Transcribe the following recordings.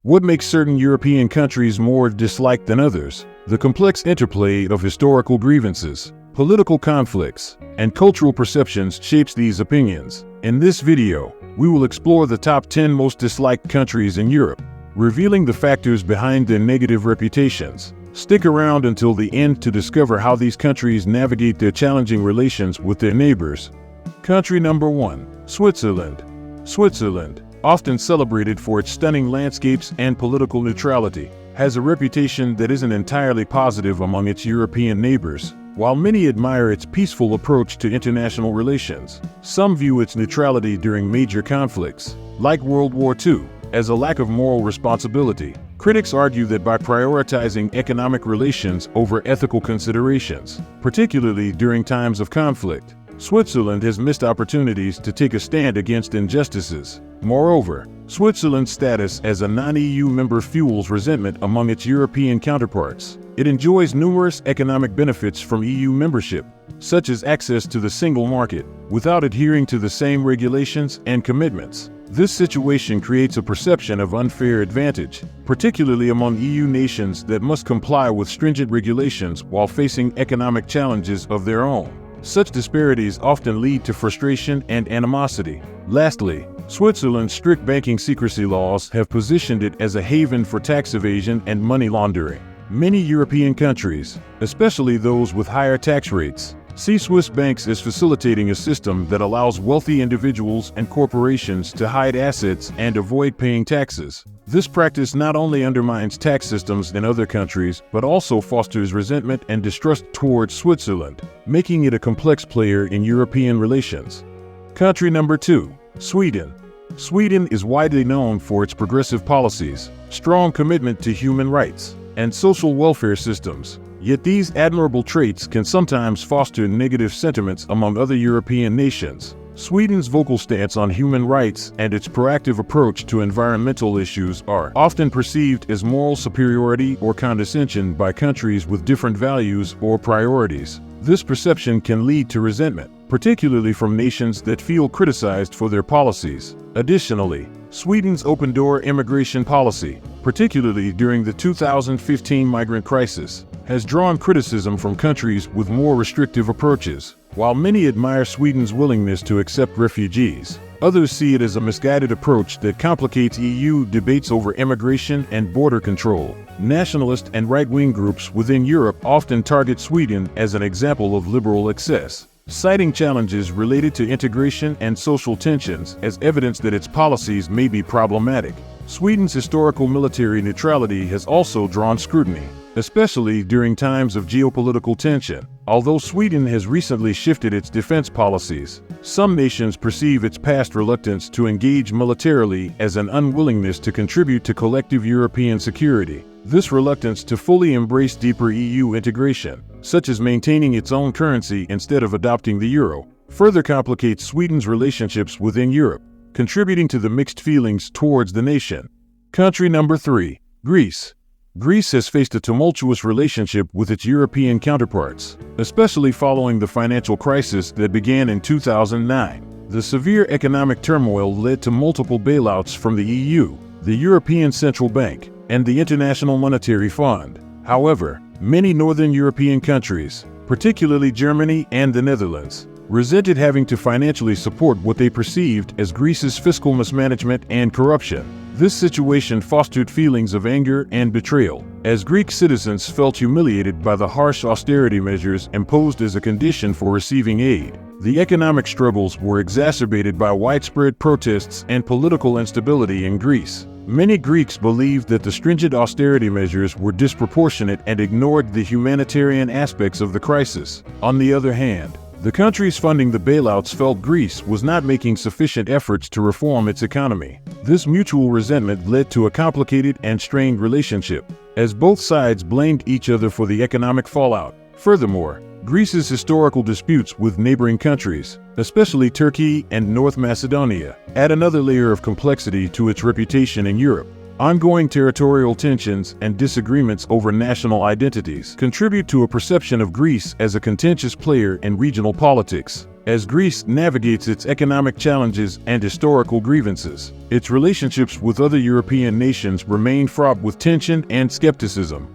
What makes certain European countries more disliked than others? The complex interplay of historical grievances, political conflicts, and cultural perceptions shapes these opinions. In this video, we will explore the top 10 most disliked countries in Europe, revealing the factors behind their negative reputations. Stick around until the end to discover how these countries navigate their challenging relations with their neighbors. Country number 1. Switzerland. Switzerland, often celebrated for its stunning landscapes and political neutrality, has a reputation that isn't entirely positive among its European neighbors. While many admire its peaceful approach to international relations, some view its neutrality during major conflicts, like World War II, as a lack of moral responsibility. Critics argue that by prioritizing economic relations over ethical considerations, particularly during times of conflict, Switzerland has missed opportunities to take a stand against injustices. Moreover, Switzerland's status as a non-EU member fuels resentment among its European counterparts. It enjoys numerous economic benefits from EU membership, such as access to the single market, without adhering to the same regulations and commitments. This situation creates a perception of unfair advantage, particularly among EU nations that must comply with stringent regulations while facing economic challenges of their own. Such disparities often lead to frustration and animosity. Lastly, Switzerland's strict banking secrecy laws have positioned it as a haven for tax evasion and money laundering. Many European countries, especially those with higher tax rates, see Swiss banks as facilitating a system that allows wealthy individuals and corporations to hide assets and avoid paying taxes. This practice not only undermines tax systems in other countries, but also fosters resentment and distrust towards Switzerland, making it a complex player in European relations. Country number 2. Sweden. Sweden is widely known for its progressive policies, strong commitment to human rights, and social welfare systems. Yet these admirable traits can sometimes foster negative sentiments among other European nations. Sweden's vocal stance on human rights and its proactive approach to environmental issues are often perceived as moral superiority or condescension by countries with different values or priorities. This perception can lead to resentment, particularly from nations that feel criticized for their policies. Additionally, Sweden's open-door immigration policy, particularly during the 2015 migrant crisis, has drawn criticism from countries with more restrictive approaches. While many admire Sweden's willingness to accept refugees, others see it as a misguided approach that complicates EU debates over immigration and border control. Nationalist and right-wing groups within Europe often target Sweden as an example of liberal excess, citing challenges related to integration and social tensions as evidence that its policies may be problematic. Sweden's historical military neutrality has also drawn scrutiny, especially during times of geopolitical tension. Although Sweden has recently shifted its defense policies, some nations perceive its past reluctance to engage militarily as an unwillingness to contribute to collective European security. This reluctance to fully embrace deeper EU integration, such as maintaining its own currency instead of adopting the euro, further complicates Sweden's relationships within Europe, contributing to the mixed feelings towards the nation. Country number 3. Greece. Greece has faced a tumultuous relationship with its European counterparts, especially following the financial crisis that began in 2009. The severe economic turmoil led to multiple bailouts from the EU, the European Central Bank, and the International Monetary Fund. However, many northern European countries, particularly Germany and the Netherlands, resented having to financially support what they perceived as Greece's fiscal mismanagement and corruption. This situation fostered feelings of anger and betrayal, as Greek citizens felt humiliated by the harsh austerity measures imposed as a condition for receiving aid. The economic struggles were exacerbated by widespread protests and political instability in Greece. Many Greeks believed that the stringent austerity measures were disproportionate and ignored the humanitarian aspects of the crisis. On the other hand, the countries funding the bailouts felt Greece was not making sufficient efforts to reform its economy. This mutual resentment led to a complicated and strained relationship, as both sides blamed each other for the economic fallout. Furthermore, Greece's historical disputes with neighboring countries, especially Turkey and North Macedonia, add another layer of complexity to its reputation in Europe. Ongoing territorial tensions and disagreements over national identities contribute to a perception of Greece as a contentious player in regional politics. As Greece navigates its economic challenges and historical grievances, its relationships with other European nations remain fraught with tension and skepticism.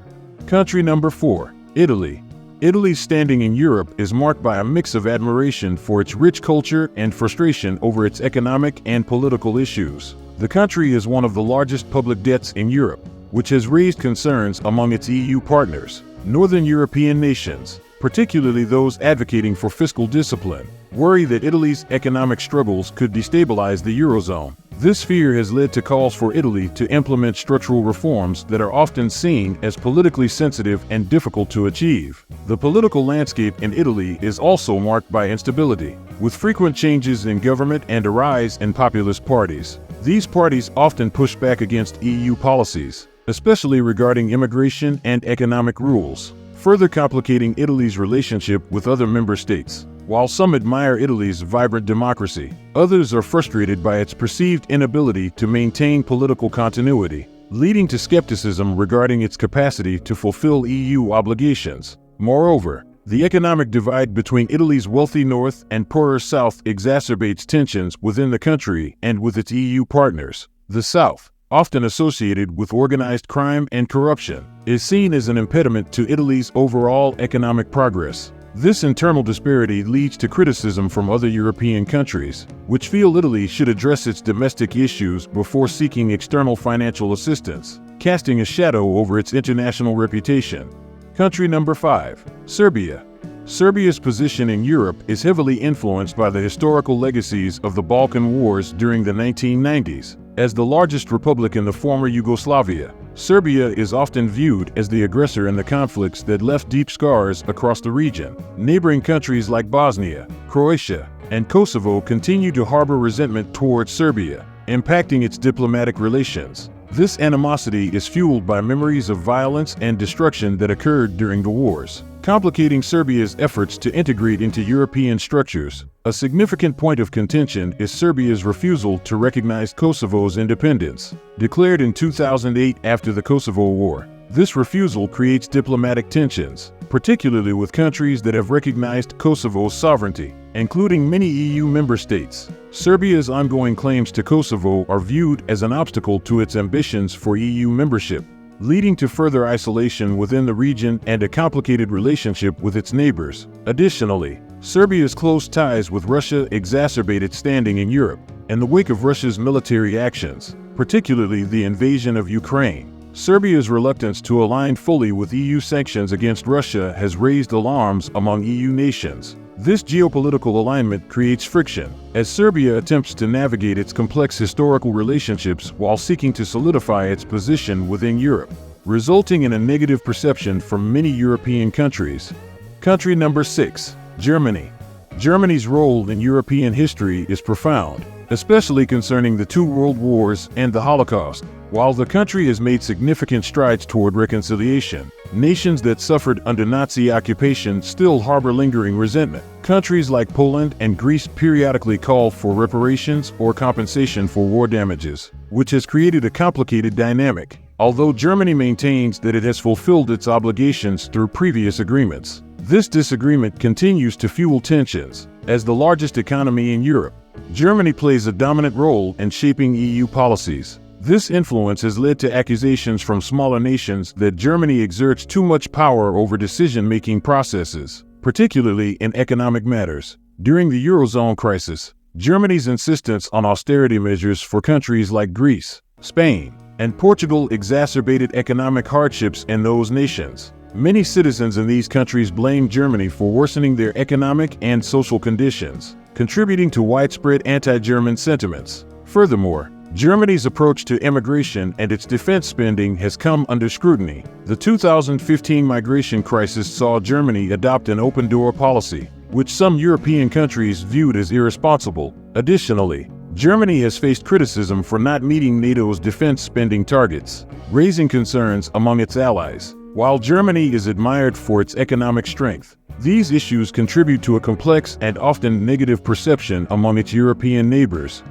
Country number 4, Italy. Italy's standing in Europe is marked by a mix of admiration for its rich culture and frustration over its economic and political issues. The country is one of the largest public debts in Europe, which has raised concerns among its EU partners. Northern European nations, particularly those advocating for fiscal discipline, worry that Italy's economic struggles could destabilize the Eurozone. This fear has led to calls for Italy to implement structural reforms that are often seen as politically sensitive and difficult to achieve. The political landscape in Italy is also marked by instability, with frequent changes in government and a rise in populist parties. These parties often push back against EU policies, especially regarding immigration and economic rules, further complicating Italy's relationship with other member states. While some admire Italy's vibrant democracy, others are frustrated by its perceived inability to maintain political continuity, leading to skepticism regarding its capacity to fulfill EU obligations. Moreover, the economic divide between Italy's wealthy north and poorer south exacerbates tensions within the country and with its EU partners. The south, often associated with organized crime and corruption, is seen as an impediment to Italy's overall economic progress. This internal disparity leads to criticism from other European countries, which feel Italy should address its domestic issues before seeking external financial assistance, casting a shadow over its international reputation. Country number 5, Serbia. Serbia's position in Europe is heavily influenced by the historical legacies of the Balkan Wars during the 1990s. As the largest republic in the former Yugoslavia, Serbia is often viewed as the aggressor in the conflicts that left deep scars across the region. Neighboring countries like Bosnia, Croatia, and Kosovo continue to harbor resentment towards Serbia, impacting its diplomatic relations. This animosity is fueled by memories of violence and destruction that occurred during the wars, complicating Serbia's efforts to integrate into European structures. A significant point of contention is Serbia's refusal to recognize Kosovo's independence, declared in 2008 after the Kosovo War. This refusal creates diplomatic tensions, particularly with countries that have recognized Kosovo's sovereignty, including many EU member states. Serbia's ongoing claims to Kosovo are viewed as an obstacle to its ambitions for EU membership, leading to further isolation within the region and a complicated relationship with its neighbors. Additionally, Serbia's close ties with Russia exacerbate its standing in Europe. In the wake of Russia's military actions, particularly the invasion of Ukraine, Serbia's reluctance to align fully with EU sanctions against Russia has raised alarms among EU nations. This geopolitical alignment creates friction, as Serbia attempts to navigate its complex historical relationships while seeking to solidify its position within Europe, resulting in a negative perception from many European countries. Country number 6, Germany. Germany's role in European history is profound, especially concerning the two world wars and the Holocaust. While the country has made significant strides toward reconciliation, nations that suffered under Nazi occupation still harbor lingering resentment. Countries like Poland and Greece periodically call for reparations or compensation for war damages, which has created a complicated dynamic. Although Germany maintains that it has fulfilled its obligations through previous agreements, this disagreement continues to fuel tensions. As the largest economy in Europe, Germany plays a dominant role in shaping EU policies. This influence has led to accusations from smaller nations that Germany exerts too much power over decision-making processes, particularly in economic matters. During the Eurozone crisis, Germany's insistence on austerity measures for countries like Greece, Spain, and Portugal exacerbated economic hardships in those nations. Many citizens in these countries blame Germany for worsening their economic and social conditions, contributing to widespread anti-German sentiments. Furthermore, Germany's approach to immigration and its defense spending has come under scrutiny. The 2015 migration crisis saw Germany adopt an open-door policy, which some European countries viewed as irresponsible. Additionally, Germany has faced criticism for not meeting NATO's defense spending targets, raising concerns among its allies. While Germany is admired for its economic strength, these issues contribute to a complex and often negative perception among its European neighbors.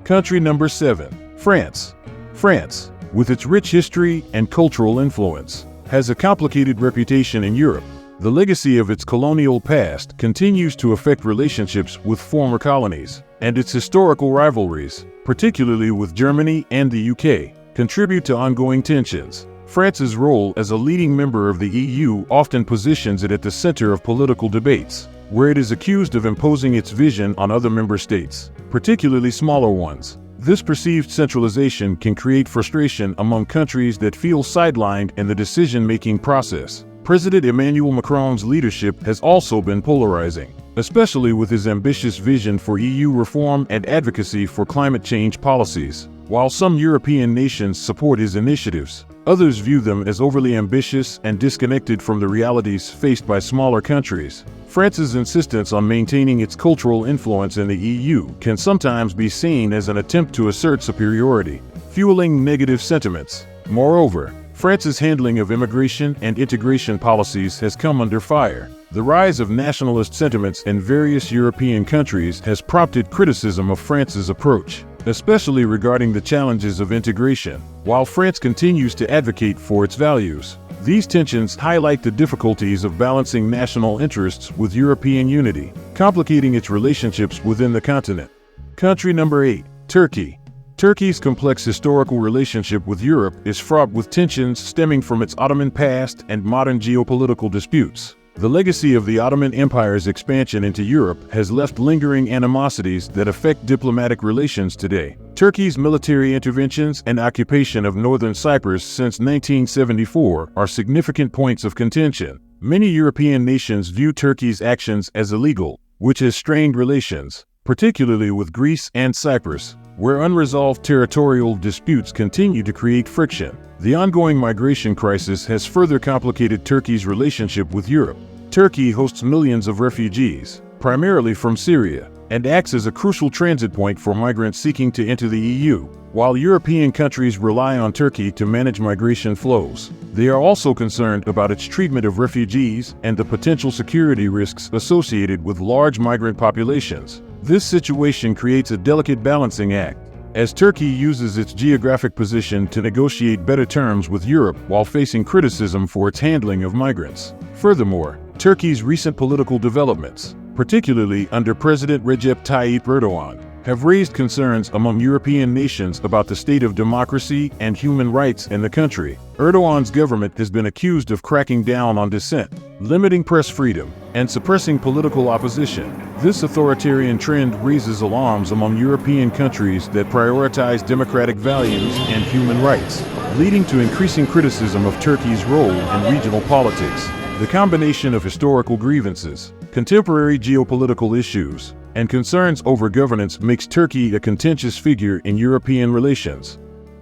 Country number 7, France. France. with its rich history and cultural influence, has a complicated reputation in Europe. The legacy of its colonial past continues to affect relationships with former colonies, and its historical rivalries, particularly with Germany and the UK, contribute to ongoing tensions. France's role as a leading member of the EU often positions it at the center of political debates, where it is accused of imposing its vision on other member states, particularly smaller ones. This perceived centralization can create frustration among countries that feel sidelined in the decision-making process. President Emmanuel Macron's leadership has also been polarizing, especially with his ambitious vision for EU reform and advocacy for climate change policies. While some European nations support his initiatives, others view them as overly ambitious and disconnected from the realities faced by smaller countries. France's insistence on maintaining its cultural influence in the EU can sometimes be seen as an attempt to assert superiority, fueling negative sentiments. Moreover, France's handling of immigration and integration policies has come under fire. The rise of nationalist sentiments in various European countries has prompted criticism of France's approach, especially regarding the challenges of integration. While France continues to advocate for its values, these tensions highlight the difficulties of balancing national interests with European unity, complicating its relationships within the continent. Country number 8, Turkey. Turkey's complex historical relationship with Europe is fraught with tensions stemming from its Ottoman past and modern geopolitical disputes. The legacy of the Ottoman Empire's expansion into Europe has left lingering animosities that affect diplomatic relations today. Turkey's military interventions and occupation of northern Cyprus since 1974 are significant points of contention. Many European nations view Turkey's actions as illegal, which has strained relations, particularly with Greece and Cyprus, where unresolved territorial disputes continue to create friction. The ongoing migration crisis has further complicated Turkey's relationship with Europe. Turkey hosts millions of refugees, primarily from Syria, and acts as a crucial transit point for migrants seeking to enter the EU. While European countries rely on Turkey to manage migration flows, they are also concerned about its treatment of refugees and the potential security risks associated with large migrant populations. This situation creates a delicate balancing act, as Turkey uses its geographic position to negotiate better terms with Europe while facing criticism for its handling of migrants. Furthermore, Turkey's recent political developments, particularly under President Recep Tayyip Erdogan, have raised concerns among European nations about the state of democracy and human rights in the country. Erdogan's government has been accused of cracking down on dissent, limiting press freedom, and suppressing political opposition. This authoritarian trend raises alarms among European countries that prioritize democratic values and human rights, leading to increasing criticism of Turkey's role in regional politics. The combination of historical grievances, contemporary geopolitical issues, and concerns over governance makes Turkey a contentious figure in European relations.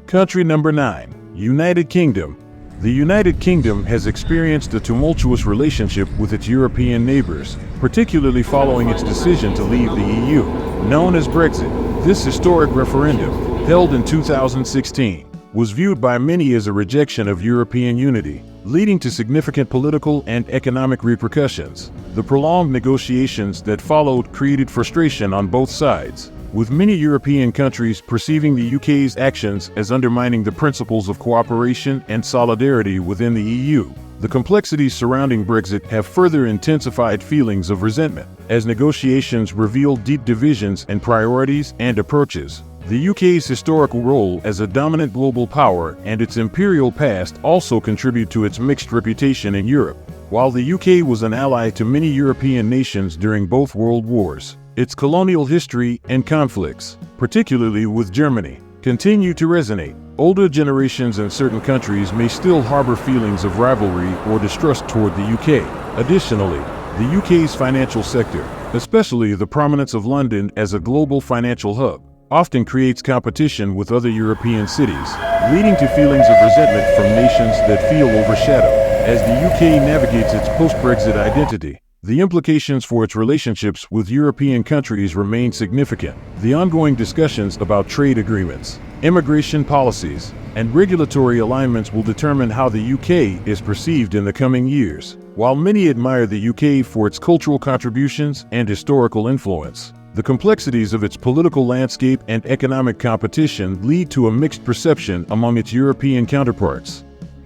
Country number 9, United Kingdom. The United Kingdom has experienced a tumultuous relationship with its European neighbors, particularly following its decision to leave the EU, known as Brexit. This historic referendum, held in 2016, was viewed by many as a rejection of European unity, leading to significant political and economic repercussions. The prolonged negotiations that followed created frustration on both sides, with many European countries perceiving the UK's actions as undermining the principles of cooperation and solidarity within the EU. The complexities surrounding Brexit have further intensified feelings of resentment, as negotiations reveal deep divisions in priorities and approaches. The UK's historical role as a dominant global power and its imperial past also contribute to its mixed reputation in Europe. While the UK was an ally to many European nations during both world wars, its colonial history and conflicts, particularly with Germany, continue to resonate. Older generations in certain countries may still harbor feelings of rivalry or distrust toward the UK. Additionally, the UK's financial sector, especially the prominence of London as a global financial hub, often creates competition with other European cities, leading to feelings of resentment from nations that feel overshadowed. As the UK navigates its post-Brexit identity, the implications for its relationships with European countries remain significant. The ongoing discussions about trade agreements, immigration policies, and regulatory alignments will determine how the UK is perceived in the coming years. While many admire the UK for its cultural contributions and historical influence, The complexities of its political landscape and economic competition lead to a mixed perception among its European counterparts.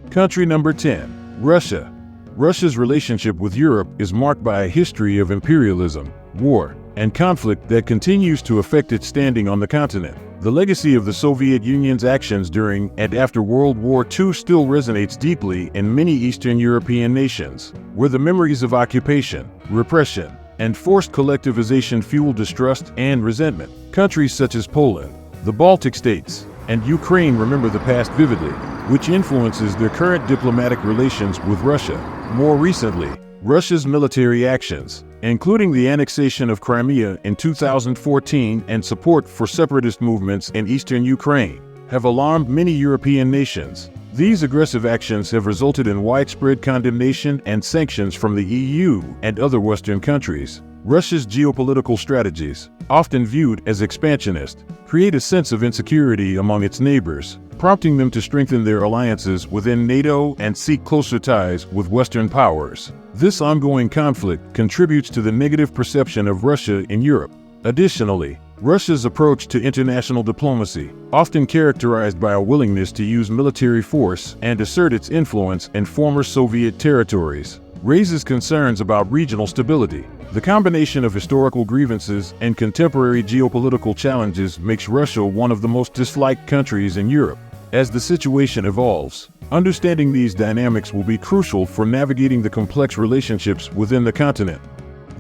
Country number 10. Russia. Russia's relationship with Europe is marked by a history of imperialism, war, and conflict that continues to affect its standing on the continent. The legacy of the Soviet Union's actions during and after World War II still resonates deeply in many Eastern European nations, where the memories of occupation, repression, and forced collectivization fuel distrust and resentment. Countries such as Poland, the Baltic states, and Ukraine remember the past vividly, which influences their current diplomatic relations with Russia. More recently, Russia's military actions, including the annexation of Crimea in 2014 and support for separatist movements in eastern Ukraine, have alarmed many European nations. These aggressive actions have resulted in widespread condemnation and sanctions from the EU and other Western countries. Russia's geopolitical strategies, often viewed as expansionist, create a sense of insecurity among its neighbors, prompting them to strengthen their alliances within NATO and seek closer ties with Western powers. This ongoing conflict contributes to the negative perception of Russia in Europe. Additionally, Russia's approach to international diplomacy, often characterized by a willingness to use military force and assert its influence in former Soviet territories, raises concerns about regional stability. The combination of historical grievances and contemporary geopolitical challenges makes Russia one of the most disliked countries in Europe. As the situation evolves, understanding these dynamics will be crucial for navigating the complex relationships within the continent.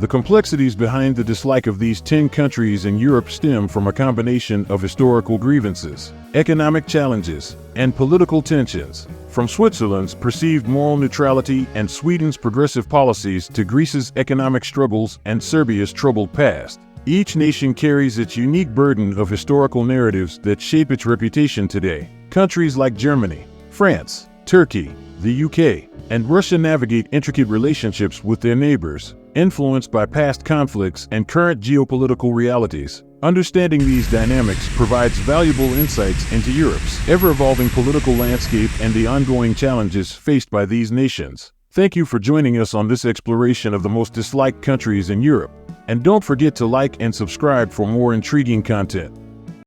The complexities behind the dislike of these 10 countries in Europe stem from a combination of historical grievances, economic challenges, and political tensions. From Switzerland's perceived moral neutrality and Sweden's progressive policies to Greece's economic struggles and Serbia's troubled past, each nation carries its unique burden of historical narratives that shape its reputation today. Countries like Germany, France, Turkey, the UK, and Russia navigate intricate relationships with their neighbors, influenced by past conflicts and current geopolitical realities. Understanding these dynamics provides valuable insights into Europe's ever-evolving political landscape and the ongoing challenges faced by these nations. Thank you for joining us on this exploration of the most disliked countries in Europe. And don't forget to like and subscribe for more intriguing content.